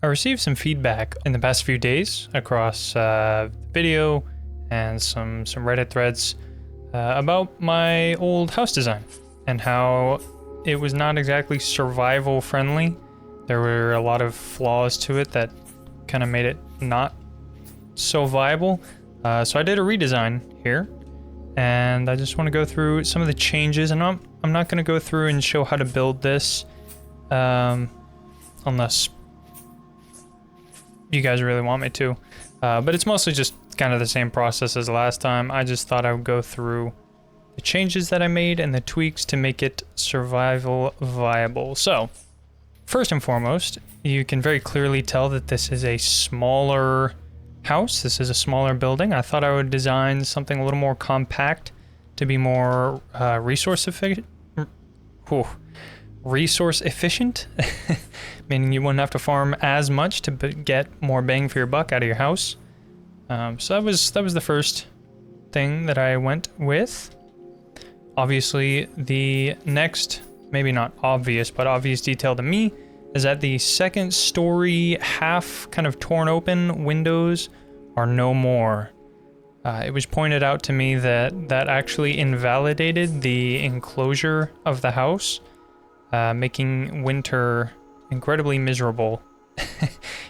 I received some feedback in the past few days across video and some Reddit threads about my old house design and how it was not exactly survival friendly. There were a lot of flaws to it that kind of made it not so viable. So I did a redesign here, and I just want to go through some of the changes. And I'm not going to go through and show how to build this unless you guys really want me to. But it's mostly just kind of the same process as last time. I just thought I would go through the changes that I made and the tweaks to make it survival viable. So, first and foremost, you can very clearly tell that this is a smaller house. This is a smaller building. I thought I would design something a little more compact to be more resource efficient. Resource efficient, meaning you wouldn't have to farm as much to get more bang for your buck out of your house. So that was the first thing that I went with. Obviously, the next, maybe not obvious, but obvious detail to me is that the second story half kind of torn open windows are no more. It was pointed out to me that actually invalidated the enclosure of the house, making winter incredibly miserable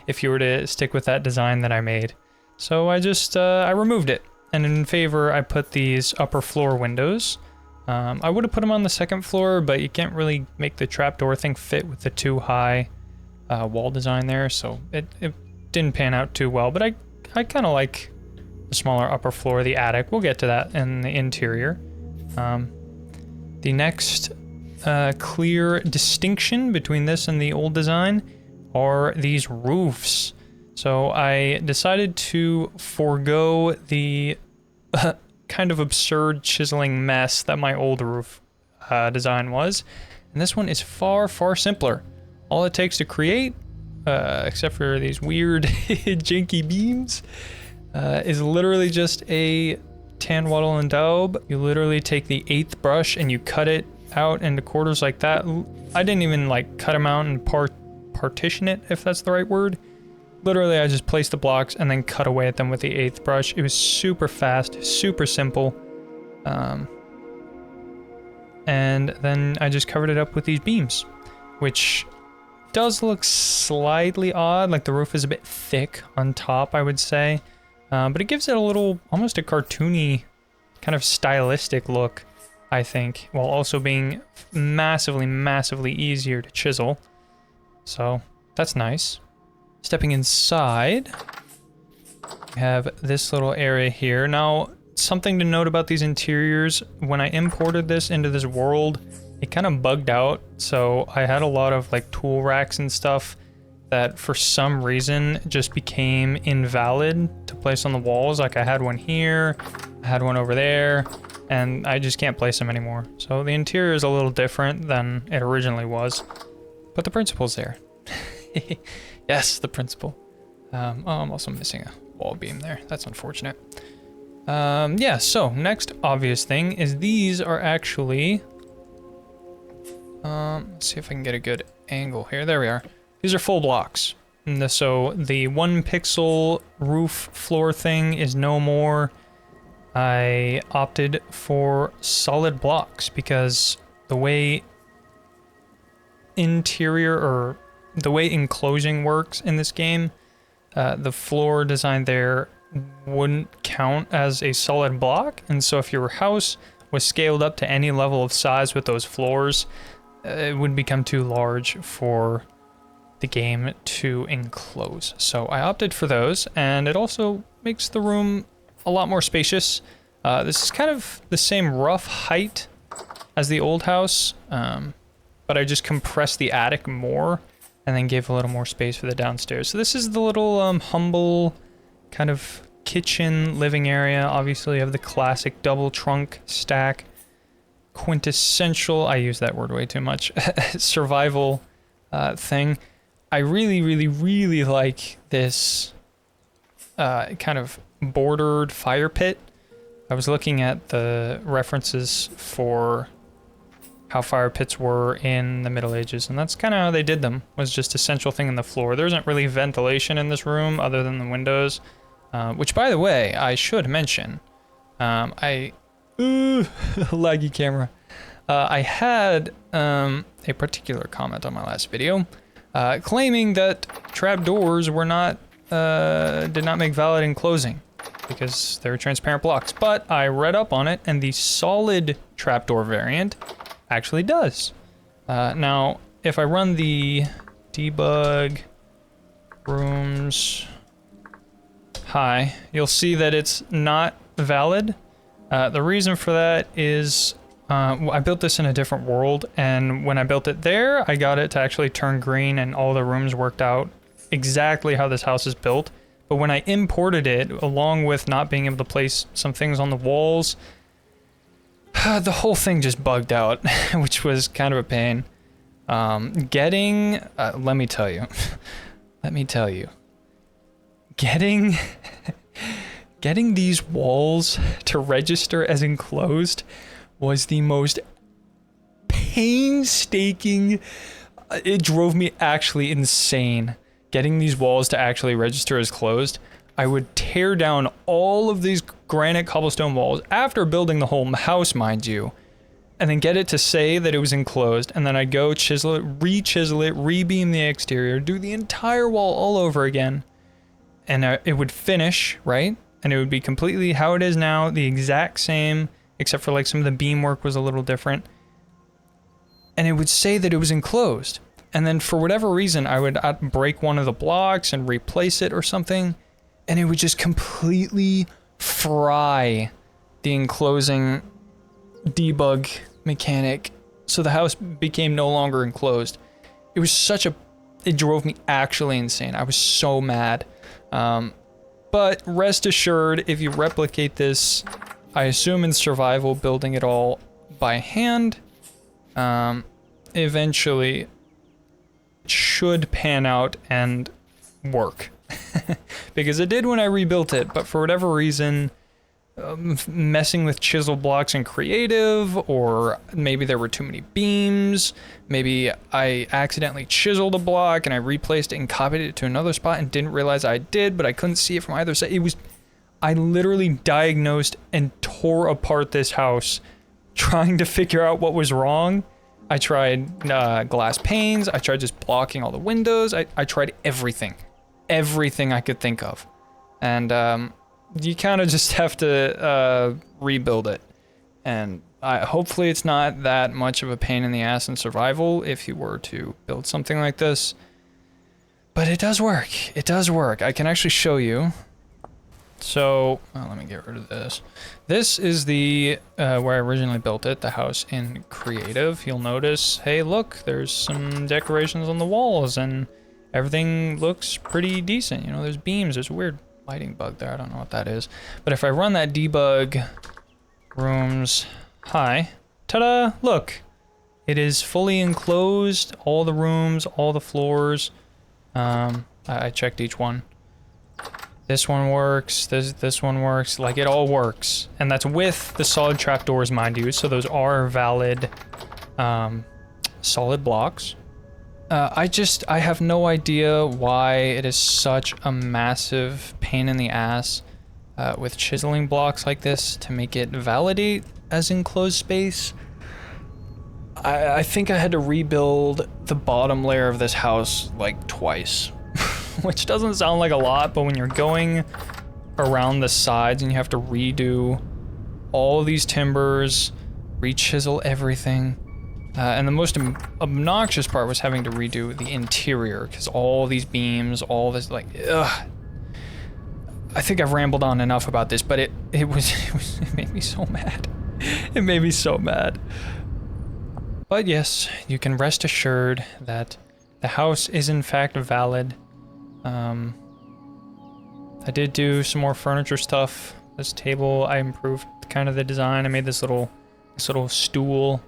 if you were to stick with that design that I made. So I just, I removed it, and in favor I put these upper floor windows. I would have put them on the second floor, but you can't really make the trapdoor thing fit with the too high wall design there, so it didn't pan out too well. But I kind of like the smaller upper floor, the attic. We'll get to that in the interior. The next clear distinction between this and the old design are these roofs. So I decided to forego the kind of absurd chiseling mess that my old roof design was. And this one is far, far simpler. All it takes to create, except for these weird janky beams, is literally just a tan wattle and daub. You literally take the 8th brush and you cut it out into quarters like that. I didn't even like cut them out and partition it, if that's the right word. Literally, I just placed the blocks and then cut away at them with the 8th brush. It was super fast, super simple. And then I just covered it up with these beams, which does look slightly odd. Like the roof is a bit thick on top, I would say. But it gives it a little, almost a cartoony kind of stylistic look, I think, while also being massively, massively easier to chisel. So that's nice. Stepping inside, we have this little area here. Now, something to note about these interiors, when I imported this into this world, it kind of bugged out. So I had a lot of like tool racks and stuff that for some reason just became invalid to place on the walls. Like I had one here, I had one over there, and I just can't place them anymore. So the interior is a little different than it originally was, but the principle's there. Yes, the principle. Oh, I'm also missing a wall beam there. That's unfortunate. Yeah, so next obvious thing is these are actually... let's see if I can get a good angle here. There we are. These are full blocks. So the 1 pixel roof floor thing is no more. I opted for solid blocks because the way interior or the way enclosing works in this game, the floor design there wouldn't count as a solid block. And so if your house was scaled up to any level of size with those floors, it would become too large for the game to enclose. So I opted for those, and it also makes the room a lot more spacious. This is kind of the same rough height as the old house, but I just compressed the attic more and then gave a little more space for the downstairs. So this is the little humble kind of kitchen living area. Obviously, you have the classic double trunk stack, quintessential, I use that word way too much, survival thing. I really, really, really like this kind of bordered fire pit. I was looking at the references for how fire pits were in the Middle Ages, and that's kind of how they did them, was just a central thing in the floor. There isn't really ventilation in this room other than the windows, which, by the way, I should mention. Laggy camera. I had a particular comment on my last video claiming that trapdoors were not, did not make valid enclosing because they're transparent blocks, but I read up on it and the solid trapdoor variant actually does. Now, if I run the debug rooms high, you'll see that it's not valid. The reason for that is I built this in a different world, and when I built it there, I got it to actually turn green and all the rooms worked out exactly how this house is built. But when I imported it, along with not being able to place some things on the walls, the whole thing just bugged out, which was kind of a pain. Let me tell you, getting these walls to register as enclosed was the most painstaking. It drove me actually insane. Getting these walls to actually register as closed. I would tear down all of these granite cobblestone walls after building the whole house, mind you, and then get it to say that it was enclosed, and then I'd go chisel it, re-chisel it, re-beam the exterior, do the entire wall all over again, and it would finish, right? And it would be completely how it is now, the exact same, except for like some of the beam work was a little different, and it would say that it was enclosed. And then for whatever reason, I'd break one of the blocks and replace it or something, and it would just completely fry the enclosing debug mechanic, so the house became no longer enclosed. It was it drove me actually insane. I was so mad. But rest assured, if you replicate this, I assume in survival, building it all by hand, eventually it should pan out and work. Because it did when I rebuilt it, but for whatever reason, messing with chisel blocks in creative, or maybe there were too many beams, maybe I accidentally chiseled a block and I replaced it and copied it to another spot and didn't realize I did, but I couldn't see it from either side. I literally diagnosed and tore apart this house trying to figure out what was wrong. I tried glass panes, I tried just blocking all the windows, I tried everything I could think of. And you kind of just have to rebuild it. And hopefully it's not that much of a pain in the ass in survival if you were to build something like this. But it does work. It does work. I can actually show you. So, let me get rid of this. This is the where I originally built it, the house in creative. You'll notice, hey, look, there's some decorations on the walls and everything looks pretty decent. You know, there's beams, there's a weird lighting bug there. I don't know what that is. But if I run that debug rooms high, ta-da, look. It is fully enclosed, all the rooms, all the floors. I checked each one. This one works, this one works, like it all works. And that's with the solid trapdoors, mind you, so those are valid solid blocks. I have no idea why it is such a massive pain in the ass with chiseling blocks like this to make it validate as enclosed space. I think I had to rebuild the bottom layer of this house like twice. Which doesn't sound like a lot, but when you're going around the sides and you have to redo all of these timbers, re-chisel everything, and the most obnoxious part was having to redo the interior, because all these beams, all this, like, ugh. I think I've rambled on enough about this, but it made me so mad. It made me so mad. But yes, you can rest assured that the house is in fact valid. I did do some more furniture stuff. This table, I improved kind of the design. I made this little stool.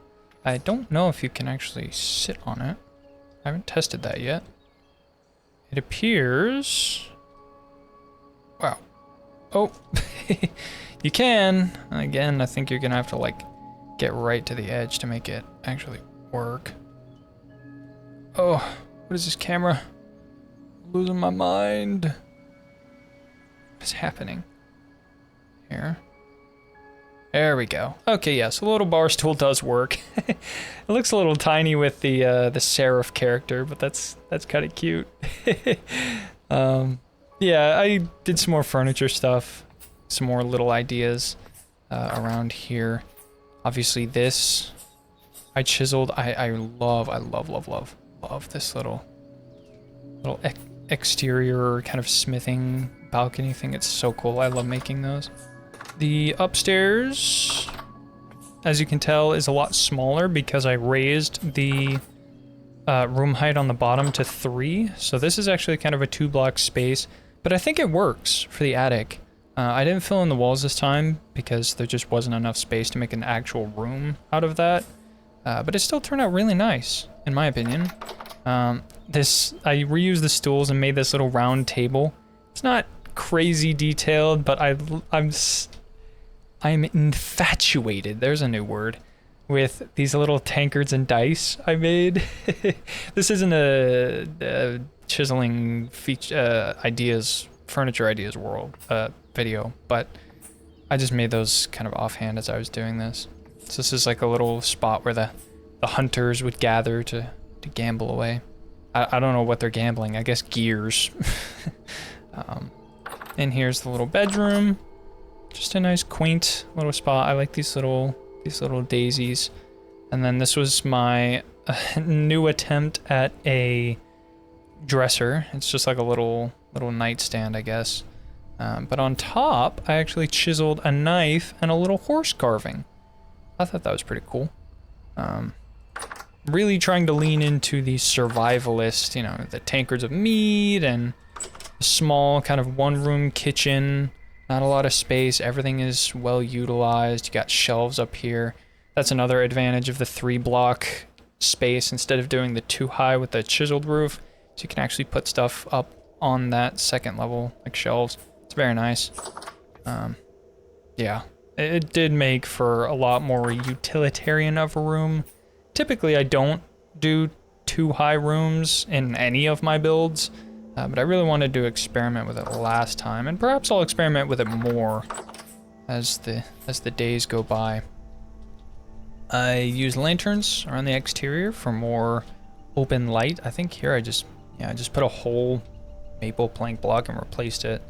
I don't know if you can actually sit on it. I haven't tested that yet. It appears... Wow. Oh, you can. Again, I think you're gonna have to like get right to the edge to make it actually work. Oh, what is this camera? I'm losing my mind. What is happening? Here. There we go. Okay, yeah, so the little bar stool does work. It looks a little tiny with the serif character, but that's kind of cute. Yeah, I did some more furniture stuff, some more little ideas around here. Obviously this, I chiseled. I love this little exterior kind of smithing balcony thing. It's so cool. I love making those. The upstairs, as you can tell, is a lot smaller because I raised the room height on the bottom to 3. So this is actually kind of a 2-block space, but I think it works for the attic. I didn't fill in the walls this time because there just wasn't enough space to make an actual room out of that. But it still turned out really nice, in my opinion. I reused the stools and made this little round table. It's not crazy detailed, but I'm infatuated, there's a new word, with these little tankards and dice I made. This isn't a chiseling furniture ideas world video, but I just made those kind of offhand as I was doing this. So this is like a little spot where the hunters would gather to gamble away. I don't know what they're gambling, I guess gears. And here's the little bedroom. Just a nice quaint little spot. I like these little daisies. And then this was my new attempt at a dresser. It's just like a little nightstand, I guess. But on top, I actually chiseled a knife and a little horse carving. I thought that was pretty cool. Really trying to lean into the survivalist, you know, the tankards of meat and a small kind of one-room kitchen. Not a lot of space, everything is well utilized. You got shelves up here. That's another advantage of the 3-block space instead of doing the 2-high with the chiseled roof. So you can actually put stuff up on that second level, like shelves. It's very nice. Yeah, it did make for a lot more utilitarian of a room. Typically I don't do 2-high rooms in any of my builds. But I really wanted to experiment with it last time, and perhaps I'll experiment with it more as the days go by. I use lanterns around the exterior for more open light. I think here I just put a whole maple plank block and replaced it.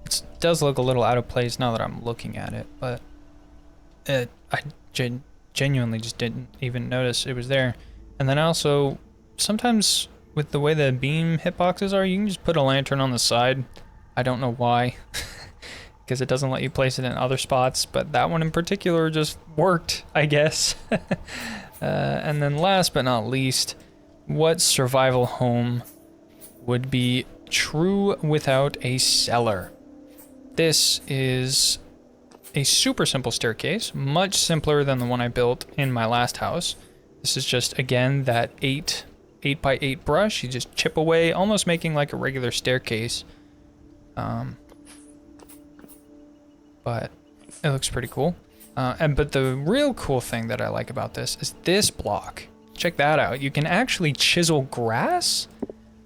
It does look a little out of place now that I'm looking at it, but I genuinely just didn't even notice it was there. And then also, sometimes with the way the beam hitboxes are, you can just put a lantern on the side. I don't know why, because it doesn't let you place it in other spots, but that one in particular just worked, I guess. And then last but not least, what survival home would be true without a cellar? This is a super simple staircase, much simpler than the one I built in my last house. This is just, again, that 8x8 brush. You just chip away, almost making like a regular staircase. But it looks pretty cool. But the real cool thing that I like about this is this block. Check that out. You can actually chisel grass.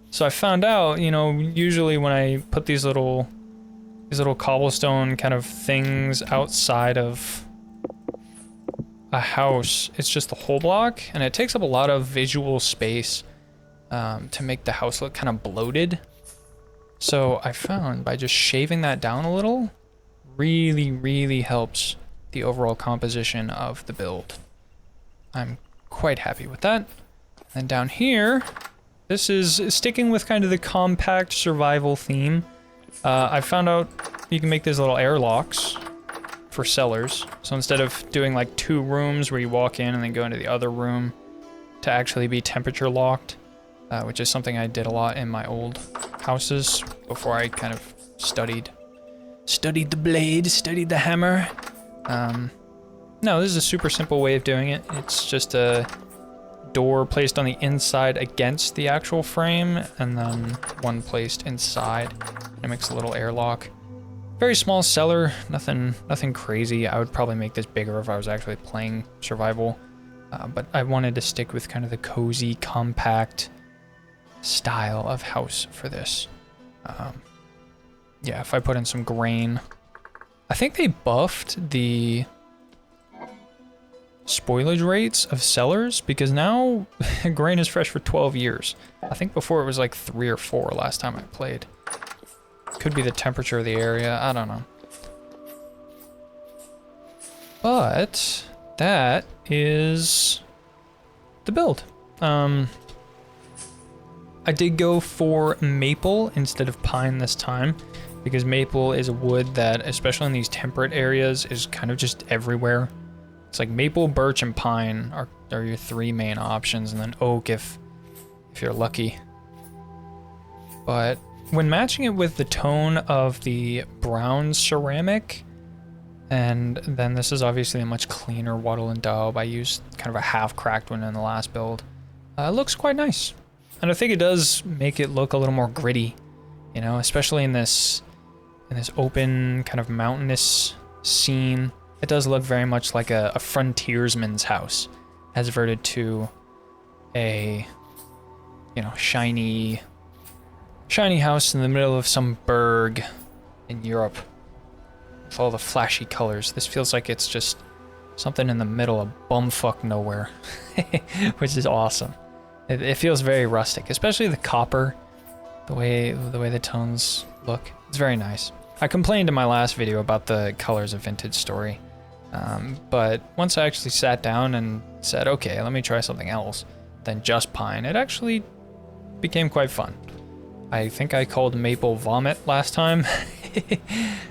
So I found out, you know, usually when I put these little cobblestone kind of things outside of a house, it's just the whole block, and it takes up a lot of visual space to make the house look kind of bloated. So I found by just shaving that down a little, really helps the overall composition of the build. I'm quite happy with that. And down here, this is sticking with kind of the compact survival theme. I found out you can make these little airlocks for cellars. So instead of doing like 2 rooms where you walk in and then go into the other room, to actually be temperature locked, which is something I did a lot in my old houses before I kind of studied the blade, studied the hammer. No, this is a super simple way of doing it. It's just a door placed on the inside against the actual frame, and then one placed inside. It makes a little airlock. Very small cellar, nothing crazy. I would probably make this bigger if I was actually playing survival. But I wanted to stick with kind of the cozy, compact style of house for this. Yeah, if I put in some grain. I think they buffed the spoilage rates of cellars because now grain is fresh for 12 years. I think before it was like 3 or 4 last time I played. Could be the temperature of the area, I don't know. But that is the build. I did go for maple instead of pine this time because maple is a wood that, especially in these temperate areas, is kind of just everywhere. It's like maple, birch, and pine are your 3 main options, and then oak if you're lucky. But when matching it with the tone of the brown ceramic, and then this is obviously a much cleaner wattle and daub. I used kind of a half-cracked one in the last build. It looks quite nice. And I think it does make it look a little more gritty, you know, especially in this open kind of mountainous scene. It does look very much like a frontiersman's house as verted to a, you know, shiny house in the middle of some burg in Europe with all the flashy colors. This feels like it's just something in the middle of bumfuck nowhere, which is awesome. It feels very rustic, especially the copper, the way the tones look. It's very nice. I complained in my last video about the colors of Vintage Story, but once I actually sat down and said, okay, let me try something else than just pine, it actually became quite fun. I think I called maple vomit last time.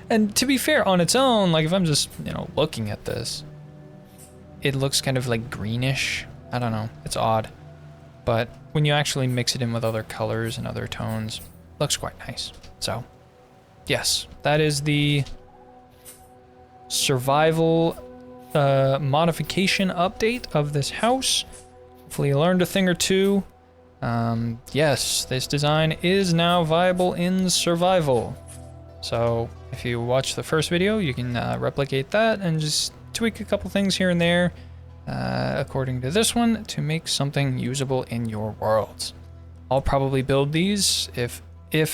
And to be fair, on its own, like if I'm just, you know, looking at this, it looks kind of like greenish. I don't know, it's odd. But when you actually mix it in with other colors and other tones, it looks quite nice. So, yes, that is the survival modification update of this house. Hopefully you learned a thing or two. Yes, this design is now viable in survival. So if you watch the first video, you can replicate that and just tweak a couple things here and there according to this one to make something usable in your worlds. I'll probably build these if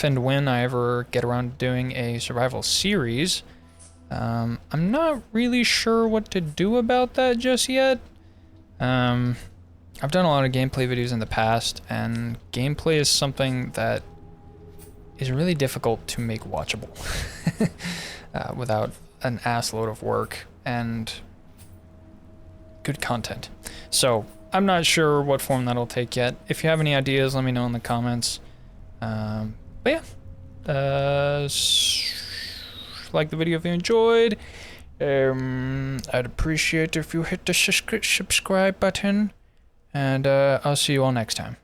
and when I ever get around to doing a survival series. I'm not really sure what to do about that just yet. I've done a lot of gameplay videos in the past, and gameplay is something that is really difficult to make watchable without an assload of work and good content. So I'm not sure what form that'll take yet. If you have any ideas, let me know in the comments. But yeah, like the video if you enjoyed. I'd appreciate if you hit the subscribe button, and I'll see you all next time.